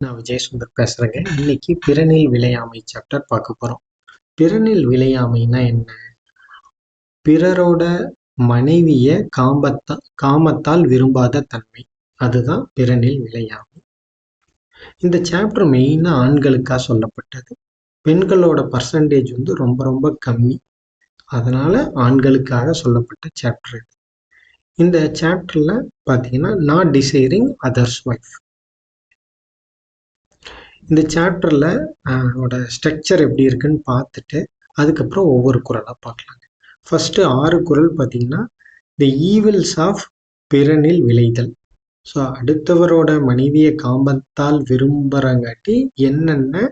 நான் விஜய் சுந்தர் பேசுறேங்க. இன்னைக்கு பிறனில் விளையாமை சாப்டர் பார்க்க போறோம். பிறனில் விளையாமைனா என்ன? பிறரோட மனைவிய காமத்தால் விரும்பாத தன்மை, அதுதான் பிறனில் விளையாமை. இந்த சாப்டர் மெயினா ஆண்களுக்கா சொல்லப்பட்டது. பெண்களோட பர்சன்டேஜ் வந்து ரொம்ப ரொம்ப கம்மி. அதனால ஆண்களுக்காக சொல்லப்பட்ட சாப்டர் இது. இந்த சாப்டர்ல பாத்தீங்கன்னா நாட் டிசைரிங் அதர்ஸ் ஒய்ஃப். இந்த சாப்டர்ல ஸ்ட்ரக்சர் எப்படி இருக்குன்னு பார்த்துட்டு அதுக்கப்புறம் ஒவ்வொரு குறளா பார்க்கலாங்க. ஃபர்ஸ்ட் 6 குறள் பார்த்தீங்கன்னா தி ஈவில்ஸ் ஆஃப் பிறனில் விளைதல். ஸோ அடுத்தவரோட மனைவியை காமத்தால் விரும்புறங்காட்டி என்னென்ன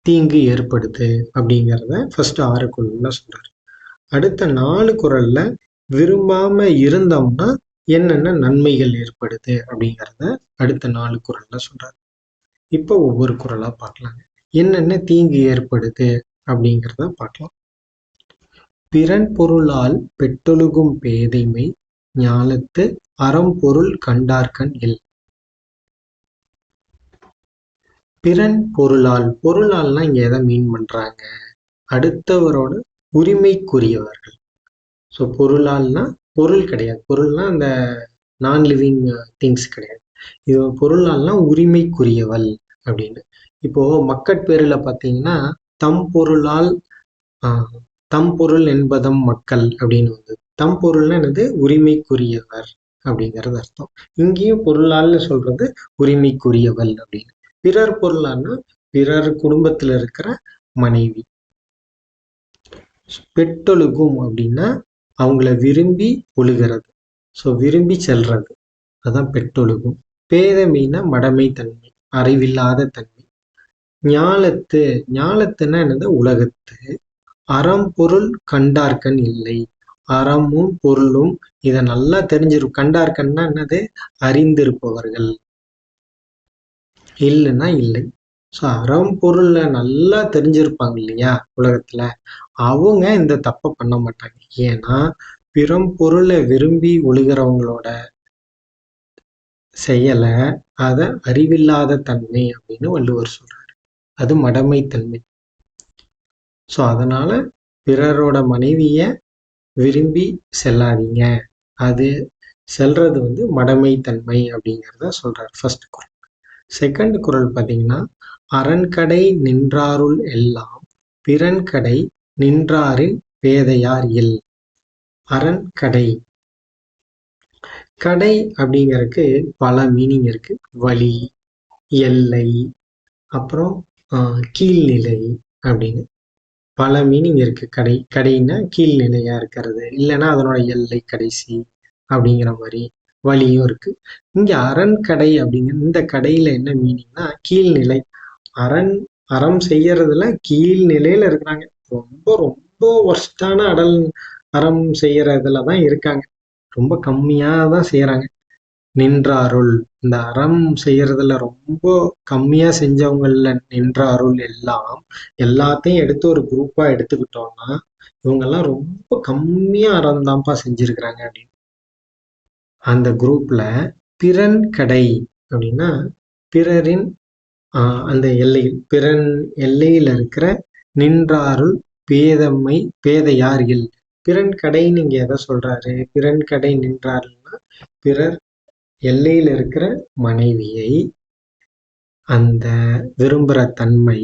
தீங்கு ஏற்படுது அப்படிங்கிறத ஃபர்ஸ்ட் 6 குறள்ல சொல்றாரு. அடுத்த 4 குறள்ல விரும்பாம இருந்தோம்னா என்னென்ன நன்மைகள் ஏற்படுது அப்படிங்கிறத அடுத்த 4 குறள்ல சொல்றாரு. இப்போ ஒவ்வொரு குறளா பார்க்கலாங்க. என்னென்ன தீங்கு ஏற்படுது அப்படிங்கிறத பார்க்கலாம். பிறன் பொருளால் பெற்றொழுகும் பேதைமை ஞாலத்து அறம்பொருள் கண்டார்கண் இல். பிறன் பொருளால்னா இங்க எதை மீன் பண்றாங்க? அடுத்தவரோட உரிமைக்குரியவர்கள். ஸோ பொருளால்னா பொருள் கிடையாது. பொருள்னா அந்த நான் லிவிங் திங்ஸ் கிடையாது. இது பொருளால்னா உரிமைக்குரியவள் அப்படின்னு. இப்போ மக்கட்பேருல பார்த்தீங்கன்னா தம் பொருளால் தம் பொருள் என்பதம் மக்கள் அப்படின்னு வந்து தம் பொருள்னா என்னது? உரிமைக்குரியவர் அப்படிங்கிறது அர்த்தம். இங்கேயும் பொருளால்னு சொல்றது உரிமைக்குரியவள் அப்படின்னு. பிறர் பொருளான்னா பிறர் குடும்பத்துல இருக்கிற மனைவி. பெற்றொழுகும் அப்படின்னா அவங்கள விரும்பி ஒழுகிறது. ஸோ விரும்பி செல்றது, அதான் பெற்றொழுகும். பேதமைனா மடமை தன்மை, அறிவில்லாத தன்மை. ஞாலத்துன்னா என்னது? உலகத்து. அறம்பொருள் கண்டார்கண் இல்லை. அறமும் பொருளும் இதை நல்லா தெரிஞ்சிருக்கும். கண்டார்கண்னா என்னது? அறிந்திருப்பவர்கள். இல்லைன்னா இல்லை. ஸோ அறம் பொருள்ல நல்லா தெரிஞ்சிருப்பாங்க இல்லையா உலகத்துல, அவங்க இந்த தப்பை பண்ண மாட்டாங்க. ஏன்னா பிறம் பொருளை விரும்பி ஒழுகிறவங்களோட செயலை அதை அறிவில்லாத தன்மை அப்படின்னு வள்ளுவர் சொல்றாரு. அது மடமை தன்மை. ஸோ அதனால பிறரோட மனைவிய விரும்பி செல்லாதீங்க. அது செல்றது வந்து மடமை தன்மை அப்படிங்கிறத சொல்றாரு ஃபர்ஸ்ட் குறள். செகண்ட் குறள் பார்த்தீங்கன்னா அரண்கடை நின்றாருள் எல்லாம் பிறன்கடை நின்றாரின் பேதையார் இல். அரண்கடை, கடை அப்படிங்கிறதுக்கு பல மீனிங் இருக்கு. வழி, எல்லை, அப்புறம் கீழ்நிலை அப்படின்னு பல மீனிங் இருக்கு. கடைன்னா கீழ்நிலையா இருக்கிறது, இல்லைன்னா அதனோட எல்லை கடைசி அப்படிங்கிற மாதிரி வழியும் இருக்கு. இங்க அரண்கடை அப்படிங்கிற இந்த கடையில என்ன மீனிங்னா கீழ்நிலை. அறம் செய்யறதுல கீழ்நிலையில இருக்கிறாங்க. ரொம்ப ரொம்ப ஒர்ஸ்டான அறம் செய்யறதுலதான் இருக்காங்க. ரொம்ப கம்மியா தான் செய்யறாங்க. நின்றாருள், இந்த அறம் செய்யறதுல ரொம்ப கம்மியா செஞ்சவங்கள்ல நின்றாருள் எல்லாம், எல்லாத்தையும் எடுத்து ஒரு குரூப்பா எடுத்துக்கிட்டோம்னா இவங்க எல்லாம் ரொம்ப கம்மியா அறம் தான்ப்பா செஞ்சிருக்கிறாங்க அப்படின்னு. அந்த குரூப்ல பிறன் கடை அப்படின்னா பிறரின் அந்த பிறன் எல்லையில இருக்கிற நின்றாருள் பேதையார் இல். பிறன் கடைன்னு இங்க எதை சொல்றாரு? பிறன் கடை நின்றாருன்னா பிறர் எல்லையில இருக்கிற மனைவியை அந்த விரும்புற தன்மை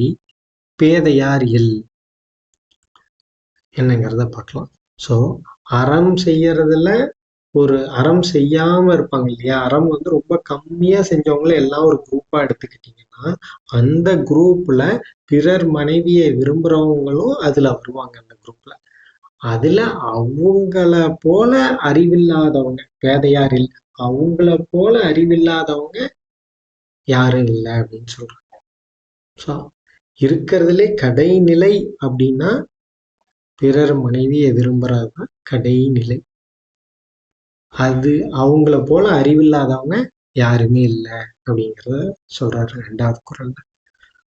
பேதையார் இல் என்னங்கிறத பார்க்கலாம். ஸோ அறம் செய்யறதுல ஒரு அறம் செய்யாம இருப்பாங்க இல்லையா, அறம் வந்து ரொம்ப கம்மியா செஞ்சவங்கள எல்லாம் ஒரு குரூப்பா எடுத்துக்கிட்டீங்கன்னா அந்த குரூப்ல பிறர் மனைவியை விரும்புறவங்களும் அதுல வருவாங்க. அந்த குரூப்ல அதுல அவங்கள போல அறிவில்லாதவங்க பேதையாரில், அவங்கள போல அறிவில்லாதவங்க யாரும் இல்லை அப்படின்னு சொல்றாங்க. ஸோ இருக்கிறதுலே கடைநிலை அப்படின்னா பிறர் மனைவியை விரும்புறதுதான் கடைநிலை. அது அவங்கள போல அறிவில்லாதவங்க யாருமே இல்லை அப்படிங்கிறத சொல்றாரு ரெண்டாவது குறள்ல.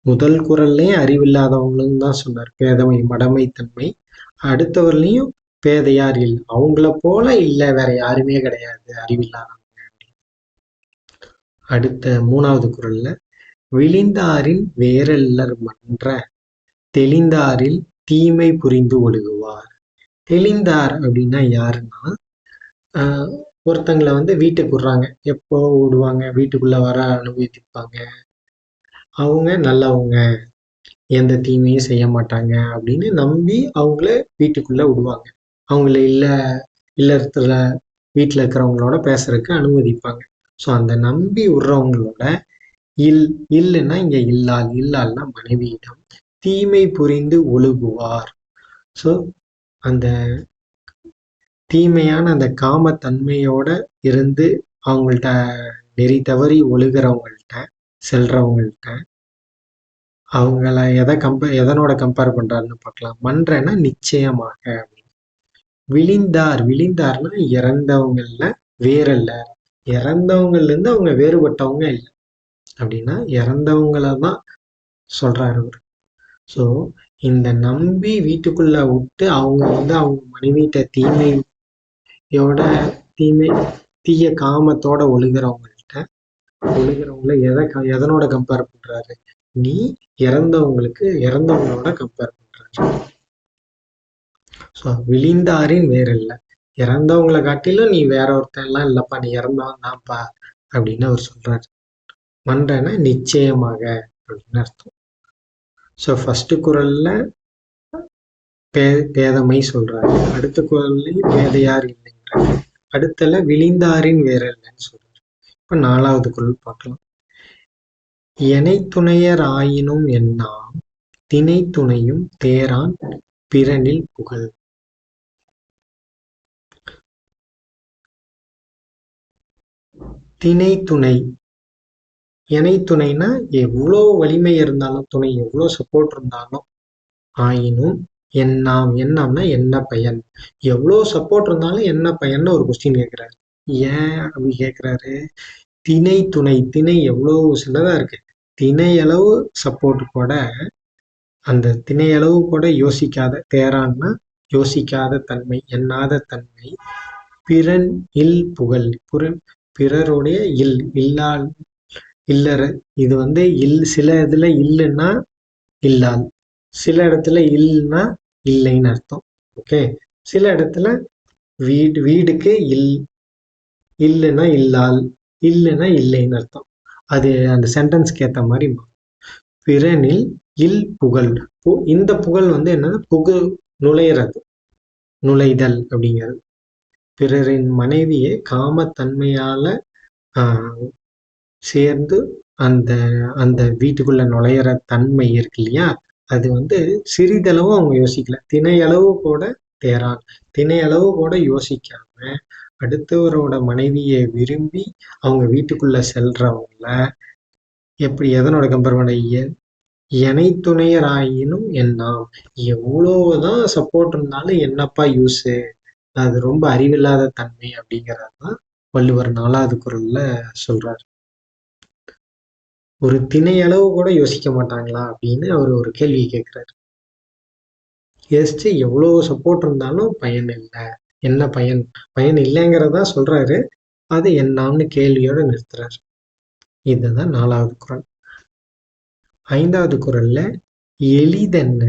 முதல் குறள்லயும் அறிவில்லாதவங்களும் தான் சொன்னார், பேதமை மடமை தன்மை. அடுத்தவர்லையும் பேதையார் இல்லை, அவங்கள போல இல்லை வேற யாருமே கிடையாது அறிவில்லாதவங்க. அடுத்த 3வது குறள்ல, விளிந்தாரின் வேரல்லர் மன்ற தெளிந்தாரில் தீமை புரிந்து ஒழுகுவார். தெளிந்தார் அப்படின்னா யாருன்னா, ஒருத்தங்களை வந்து வீட்டுக்கு விடுறாங்க. எப்போ விடுவாங்க? வீட்டுக்குள்ள வர அனுமதிப்பாங்க. அவங்க நல்லவங்க, எந்த தீமையும் செய்ய மாட்டாங்க அப்படின்னு நம்பி அவங்கள வீட்டுக்குள்ள விடுவாங்க. அவங்கள இல்லறத்துல வீட்டில் இருக்கிறவங்களோட பேசுறதுக்கு அனுமதிப்பாங்க. ஸோ அந்த நம்பி விடுறவங்களோட இல்லைன்னா இங்க இல்லால்னா மனைவியிடம் தீமை புரிந்து ஒழுகுவார். ஸோ அந்த தீமையான அந்த காமத்தன்மையோட இருந்து அவங்கள்ட்ட நெறி தவறி ஒழுகிறவங்கள்ட்ட செல்றவங்கள்ட்ட அவங்கள எதனோட கம்பேர் பண்றாருன்னு பார்க்கலாம். மன்றன்னா நிச்சயமாக. விளிந்தார்னா இறந்தவங்கள்ல வேறல்ல, இறந்தவங்கள்ல இருந்து அவங்க வேறுபட்டவங்க இல்லை அப்படின்னா இறந்தவங்கள தான் சொல்றாரு அவரு. ஸோ இந்த நம்பி வீட்டுக்குள்ள விட்டு அவங்க வந்து அவங்க மனைவிட்ட தீய காமத்தோட ஒழுகிறவங்கள்ட்ட எதனோட கம்பேர் பண்றாரு? நீ இறந்தவங்களோட கம்பேர் பண்றாரு. ஸோ விளிந்தாரின் வேறல்ல, இறந்தவங்களை காட்டிலும் நீ வேற ஒருத்தன் எல்லாம் இல்லப்பா, நீ இறந்தவன் தான்ப்பா அப்படின்னு அவர் சொல்றாரு. மன்றன நிச்சயமாக அப்படின்னு அர்த்தம். ஸோ ஃபர்ஸ்ட் குறள்ல பேதமை சொல்றாரு, அடுத்த குறள்லையும் பேதையார் இல்லைங்கிறாரு, அடுத்தல விளிந்தாரின் வேறல்லன்னு சொல்றாரு. இப்ப 4வது குறள் பார்க்கலாம். எனை துணையர் ஆயினும் என்னாம் திணை துணையும் தேரான் பிறனில் புகழ். திணை துணை, இணை துணைனா எவ்வளோ வலிமை இருந்தாலும், துணை எவ்வளோ சப்போர்ட் இருந்தாலும், ஆயினும் என்னாம்னா என்ன பயன், எவ்வளோ சப்போர்ட் இருந்தாலும் என்ன பயன்னு ஒரு கொஸ்டின் கேட்கிறாரு. ஏன் அப்படி கேட்கிறாரு? திணை எவ்வளோ சின்னதா இருக்கு, திணையளவு சப்போர்ட் கூட, அந்த திணையளவு கூட யோசிக்காத, தேரான்னா யோசிக்காத தன்மை, எண்ணாத தன்மை, பிறன் இல் புகழ், பிறருடைய இல்லற. இது வந்து சில இதுல இல்லைன்னா இல்லால், சில இடத்துல இல்லைன்னா இல்லைன்னு அர்த்தம். ஓகே, சில இடத்துல வீடுக்கு இல்லைன்னா இல்லால், இல்லைன்னா இல்லைன்னு அர்த்தம். அது அந்த சென்டென்ஸ்க்கு ஏற்ற மாதிரி. பிறனில் புகழ், இந்த புகழ் வந்து என்னன்னா நுழைதல் அப்படிங்கிறது. பிறரின் மனைவியை காமத்தன்மையால சேர்ந்து அந்த அந்த வீட்டுக்குள்ள நுழையிற தன்மை இருக்கு இல்லையா, அது வந்து சிறிதளவும் அவங்க யோசிக்கல. திணையளவு கூட தேரான், திணையளவு கூட யோசிக்காம அடுத்தவரோட மனைவியை விரும்பி அவங்க வீட்டுக்குள்ள செல்றவங்கள எதனோட கம்பேர் பண்ண? இணை துணையராயினும் என்னாம், எவ்வளவுதான் சப்போர்ட் இருந்தாலும் என்னப்பா யூஸு, அது ரொம்ப அறிவில்லாத தன்மை அப்படிங்கிறதான் வள்ளுவர் 4வது குறள்ல சொல்றாரு. ஒரு திணையளவு கூட யோசிக்க மாட்டாங்களா அப்படின்னு அவர் ஒரு கேள்வி கேட்கிறாரு. எவ்வளவு சப்போர்ட் இருந்தாலும் பயன் இல்லை, என்ன பயன் இல்லைங்கிறதா சொல்றாரு. அது என்னாம்னு கேள்வியோட நிறுத்துறாரு. இதுதான் 4வது குறள். 5வது குறள்ல எளிதென்ன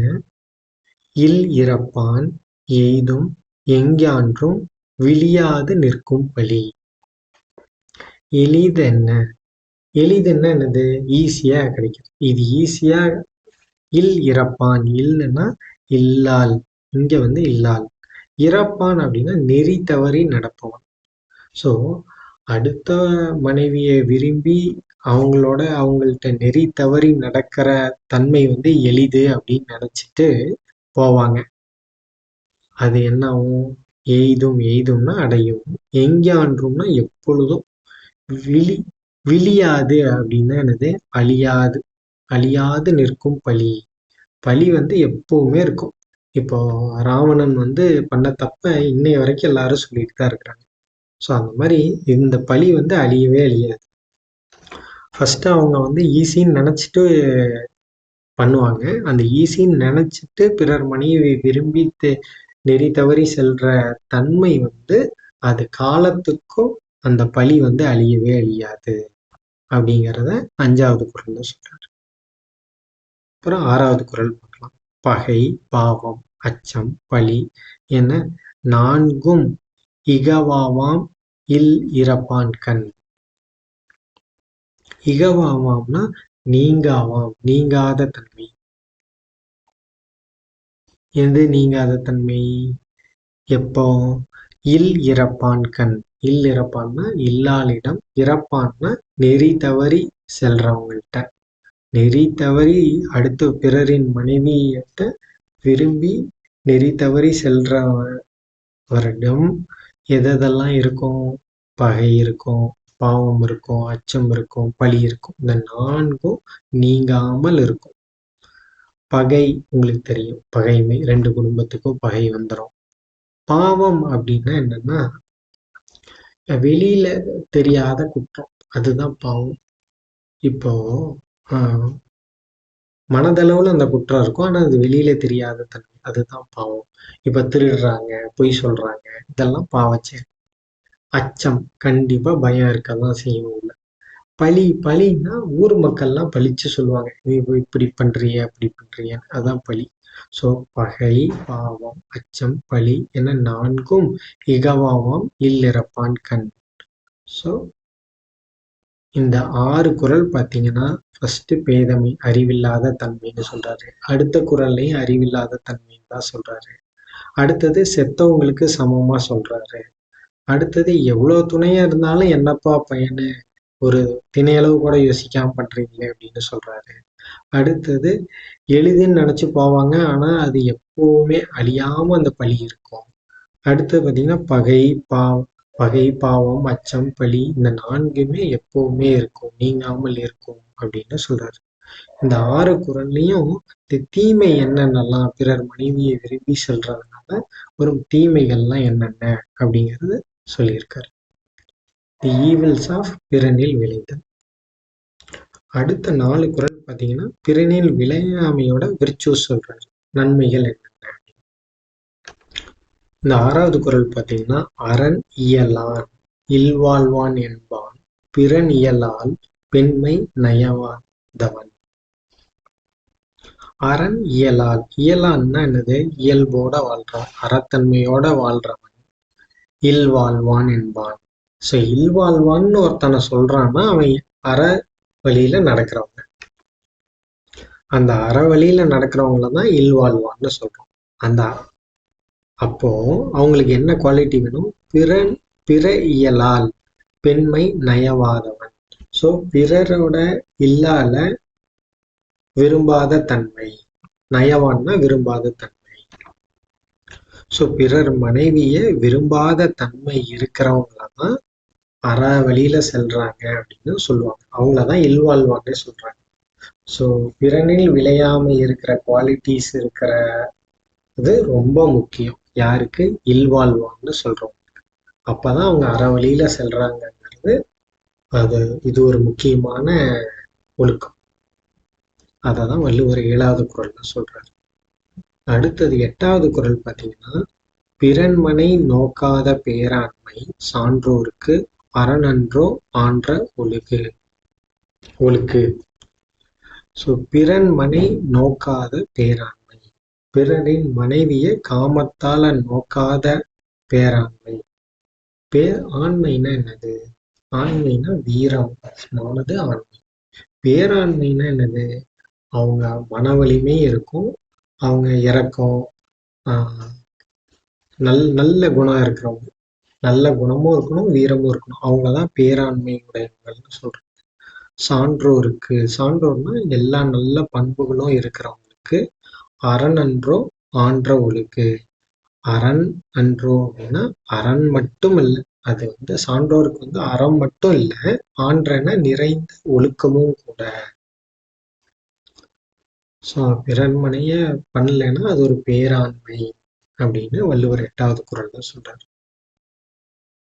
இறப்பான் எய்தும் எஞ்ஞான்றும் விளியாது நிற்கும் பழி. எளிதென்ன என்னது? ஈஸியா கிடைக்கும். இது ஈஸியா இறப்பான், இல்லைன்னா இல்லால், இங்க வந்து இல்லால். இறப்பான் அப்படின்னா நெறி தவறி நடப்பவன். ஸோ அடுத்த மனைவியை விரும்பி அவங்கள்ட்ட நெறி தவறி நடக்கிற தன்மை வந்து எளிது அப்படின்னு நினைச்சிட்டு போவாங்க. அது என்ன ஆகும்? எய்தும்னா அடையும், எஞ்ஞான்றும்னா எப்பொழுதும், விளியாது அப்படின்னா என்னது? அழியாது நிற்கும் பழி வந்து எப்பவுமே இருக்கும். இப்போ ராவணன் வந்து பண்ண தப்ப இன்னைய வரைக்கும் எல்லாரும் சொல்லிட்டு தான் இருக்கிறாங்க. ஸோ அந்த மாதிரி இந்த பழி வந்து அழியவே அழியாது. ஃபர்ஸ்ட் அவங்க வந்து ஈஸின்னு நினைச்சிட்டு பண்ணுவாங்க. அந்த ஈஸின்னு நினைச்சிட்டு பிறர் மனைவி விரும்பி நெறி தவறி செல்ற தன்மை வந்து அது காலத்துக்கும் அந்த பழி வந்து அழியவே அழியாது அப்படிங்கிறத 5வது குறள்ல சொல்றாரு. அப்புறம் 6வது குறள் பார்க்கலாம். பகை, பாவம், அச்சம், பழி என 4ம் இகவாவாம் இல் இறப்பான் கண். இகவாவாம்னா நீங்காவாம், நீங்காத தன்மை. எது நீங்காத தன்மை? எப்போ? இல் இறப்பான் கண். இல் இறப்பான்னா இல்லாளிடம், இறப்பான்னா நெறி தவறி செல்றவங்கள்ட்ட. நெறி தவறி அடுத்து பிறரின் மனைவியிட்ட விரும்பி நெறி தவறி செல்றவரிடம் எதெல்லாம் இருக்கும்? பகை இருக்கும், பாவம் இருக்கும், அச்சம் இருக்கும், பழி இருக்கும். இந்த 4ம் நீங்காமல் இருக்கும். பகை உங்களுக்கு தெரியும், பகைமை. 2 குடும்பத்துக்கும் பகை வந்துடும். பாவம் அப்படின்னா என்னன்னா வெளியில தெரியாத குற்றம், அதுதான் பாவம். இப்போ மனதளவுல அந்த குற்றம் இருக்கும், ஆனா அது வெளியில தெரியாத தன்மை, அதுதான் பாவம். இப்ப திருடுறாங்க, பொய் சொல்றாங்க, இதெல்லாம் பாவச்செயல். அச்சம், கண்டிப்பா பயம் இருக்கதான் செய்யும். பழி, பழின்னா ஊர் மக்கள்லாம் பழிச்சு சொல்லுவாங்க, நீ இப்படி பண்றிய அப்படி பண்றிய, அதான் பழி. ஸோ பகை, பாவம், அச்சம், பழி என 4ம் இகவாவாம் இல்லிறப்பான் கண். ஸோ இந்த 6 குறள் பார்த்தீங்கன்னா, ஃபர்ஸ்ட் பேதமை, அறிவில்லாத தன்மைன்னு சொல்றாரு. அடுத்த குறள்லையும் அறிவில்லாத தன்மைன்னு தான் சொல்றாரு. அடுத்தது செத்தவங்களுக்கு சமமா சொல்றாரு. அடுத்தது எவ்வளவு துணையா இருந்தாலும் என்னப்பா பையனு, ஒரு திணையளவு கூட யோசிக்காம பண்றீங்களே அப்படின்னு சொல்றாரு. அடுத்தது எளிதுன்னு நினைச்சு போவாங்க, ஆனா அது எப்பவுமே அழியாம அந்த பழி இருக்கும். அடுத்தது பார்த்தீங்கன்னா பகை, பாவம், அச்சம், பழி இந்த 4மே எப்பவுமே இருக்கும், நீங்காமல் இருக்கும் அப்படின்னு சொல்றாரு. இந்த 6 குறள்லையும் தீமை என்னென்னலாம், பிறர் மனைவியை விரும்பி செல்றதுனால வரும் தீமைகள்லாம் என்னென்ன அப்படிங்கிறது சொல்லியிருக்காரு. தி ஈவில்ஸ் ஆஃப் பிறனில் விளைதல். அடுத்த 4 குறள் பார்த்தீங்கன்னா பிறனில் விளையாமையோட விர்ச்சுஸ் சொல்றாரு, நன்மைகள் என்னென்ன. இந்த 6வது குறள் பார்த்தீங்கன்னா அரண் இயலான் இல்வாழ்வான் என்பான் பிறன் இயலால் பெண்மை நயவாதவன். அரண் இயலால், இயலான்னா என்னது? இயல்போட வாழ்றான், அறத்தன்மையோட வாழ்றவன். இல்வாழ்வான் என்பான். ஸோ இல்வாழ்வான்னு ஒருத்தனை சொல்றான்னா அவன் அற வழியில நடக்கிறவங்க. அந்த அற வழியில நடக்கிறவங்கள தான் இல்வாழ்வான்னு சொல்றோம். அந்த அப்போ அவங்களுக்கு என்ன குவாலிட்டி வேணும்? பிற இயலால் பெண்மை நயவாதவன். ஸோ பிறரோட இல்லால விரும்பாத தன்மை, நயவான்னா விரும்பாத தன்மை. ஸோ பிறர் மனைவிய விரும்பாத தன்மை இருக்கிறவங்களதான் அற வழியில செல்றாங்க அப்படின்னு சொல்லுவாங்க. அவங்களதான் இல்வாழ்வான்னு சொல்றாங்க. ஸோ பிறனில் விளையாம இருக்கிற குவாலிட்டிஸ் இருக்கிற இது ரொம்ப முக்கியம். யாருக்கு? இல்வாழ்வான்னு சொல்றோம். அப்பதான் அவங்க அற வழியில செல்றாங்கிறது இது ஒரு முக்கியமான ஒழுக்கம். அததான் வள்ளுவர் 7வது குறள்ல சொல்றாரு. அடுத்தது 8வது குறள் பார்த்தீங்கன்னா பிறன்மனை நோக்காத பேராண்மை சான்றோருக்கு அறனன்றோ ஆன்ற ஒழுக்கு. ஸோ பிறன்மனை நோக்காத பேராண்மை, பிறரின் மனைவிய காமத்தால நோக்காத பேராண்மை. ஆண்மைனா என்னது? ஆண்மைனா வீரமானது ஆண்மை. பேராண்மைனா என்னது? அவங்க மன வலிமை இருக்கும், அவங்க இரக்கம், நல்ல குணம் இருக்கிறவங்க, நல்ல குணமும் இருக்கணும், வீரமும் இருக்கணும், அவங்கதான் பேராண்மை உடையவங்கள்னு சொல்றோம். சான்றோருக்கு, சான்றோர்னா எல்லா நல்ல பண்புகளும் இருக்கிறவங்களுக்கு அறனன்றோ ஆன்ற ஒழுக்கு. அரண் அன்றோ அப்படின்னா அரண் மட்டும் இல்லை, அது சான்றோருக்கு அறம் மட்டும் இல்லை, ஆன்றன நிறைந்த ஒழுக்கமும் கூட. ஸோ பிறன்மனைய பண்ணலைன்னா அது ஒரு பேராண்மை அப்படின்னு வள்ளுவர் 8வது குறள்ல சொல்றாரு.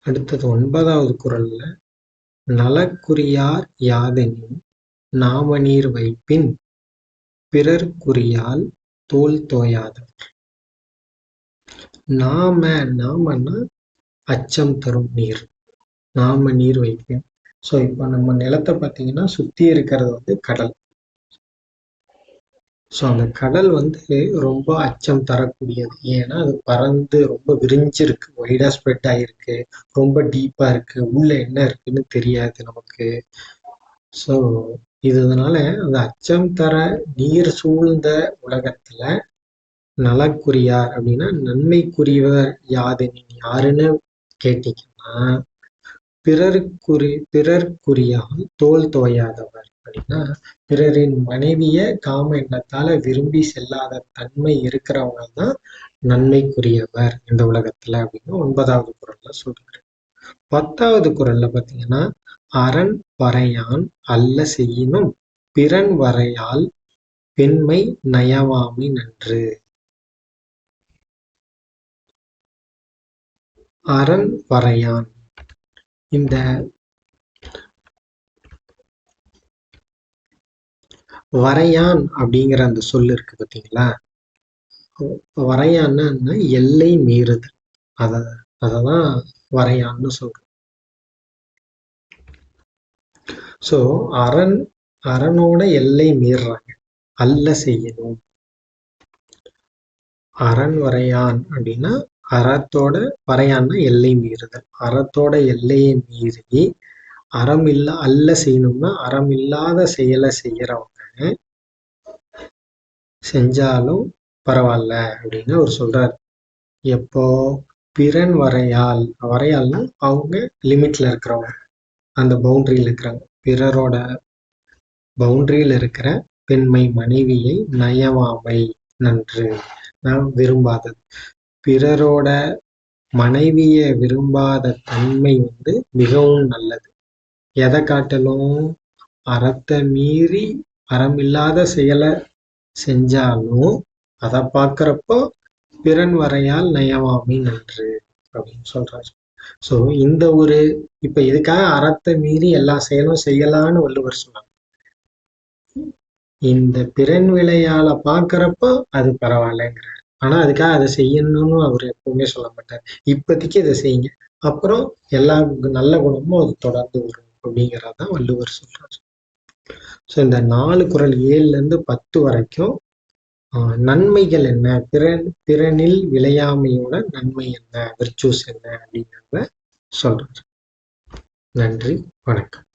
அடுத்தது 9வது குறள்ல நலக்குரியார் யாதெனின் நாமநீர் வைப்பின் பிறர்க்குரியால் தோல் தோயாதவர். நாமன்னா அச்சம் தரும் நீர், நாம நீர் வைப்பின். ஸோ இப்போ நம்ம நிலத்தை பார்த்தீங்கன்னா சுற்றி இருக்கிறது வந்து கடல். ஸோ அந்த கடல் வந்து ரொம்ப அச்சம் தரக்கூடியது. ஏன்னா அது பறந்து ரொம்ப விரிஞ்சிருக்கு, வைடா ஸ்ப்ரெட் ஆயிருக்கு, ரொம்ப டீப்பா இருக்கு, உள்ள என்ன இருக்குன்னு தெரியாது நமக்கு. ஸோ இதனால அந்த அச்சம் தர நீர் சூழ்ந்த உலகத்துல நலக்குரியார் அப்படின்னா நன்மைக்குரியவர் யாதெனின் யாருன்னு கேட்டீங்கன்னா, பிறர்க்குரியான் தோள் தோயாதவர் அப்படின்னா, பிறரின் மனைவிய காம எண்ணத்தால விரும்பி செல்லாத தன்மை இருக்கிறவங்க தான் நன்மைக்குரியவர் இந்த உலகத்துல அப்படின்னு 9வது குறள்ல சொல்றாரு. 10வது குறள்ல பாத்தீங்கன்னா, அரண் வரையான் அல்ல செய்யினும் பிறன் வரையால் பெண்மை நயவாமை நன்று. அரண் வரையான், இந்த வரையான் அப்படிங்கிற அந்த சொல் இருக்கு பார்த்தீங்களா, வரையான்னு எல்லை மீறுதல், அததான் வரையான்னு சொல்றோம். ஸோ அரணோட எல்லை மீறுறாங்க, அல்ல செய்யணும். அரண் வரையான் அப்படின்னா அறத்தோட, வரையான்னா எல்லை மீறுதல், அறத்தோட எல்லையை மீறி அறம் அல்ல செய்யணும்னா அறம் இல்லாத செயலை செய்யறவங்க செஞ்சாலும் பரவாயில்ல அப்படின்னு அவர் சொல்றாரு. எப்போ பிறன் வரையால்னா அவங்க லிமிட்ல இருக்கிறவங்க, அந்த பவுண்டரியில இருக்கிறாங்க. பிறரோட பவுண்டரியில இருக்கிற பெண்மை மனைவியை நயவாமை நன்று, நான் விரும்பாதது. பிறரோட மனைவிய விரும்பாத தன்மை வந்து மிகவும் நல்லது. எதை காட்டிலும் அறத்தை மீறி அறமில்லாத செயலை செஞ்சாலும் அதை பார்க்கறப்போ பிறன் வரையால் நயவாமை நன்று அப்படின்னு சொல்றாரு. ஸோ இந்த ஒரு இப்ப இதுக்காக அறத்தை மீறி எல்லா செயலும் செய்யலான்னு வள்ளுவர் சொன்னாங்க. இந்த பிறன் விளையால பார்க்கறப்போ அது பரவாயில்லங்கிறாரு. ஆனா அதுக்காக அதை செய்யணும்னு அவர் எப்பவுமே சொல்ல மாட்டார். இப்போதைக்கு இதை செய்யுங்க, அப்புறம் எல்லா நல்ல குணமும் அது தொடர்ந்து வரும் அப்படிங்கிறதான் வள்ளுவர் சொல்றாரு. ஸோ இந்த 4 குறள் 7ல இருந்து 10 வரைக்கும் நன்மைகள் என்ன, பிறனில் விளையாமையோட நன்மை என்ன, விர்ச்சூஸ் என்ன அப்படிங்கிறத சொல்றாரு. நன்றி, வணக்கம்.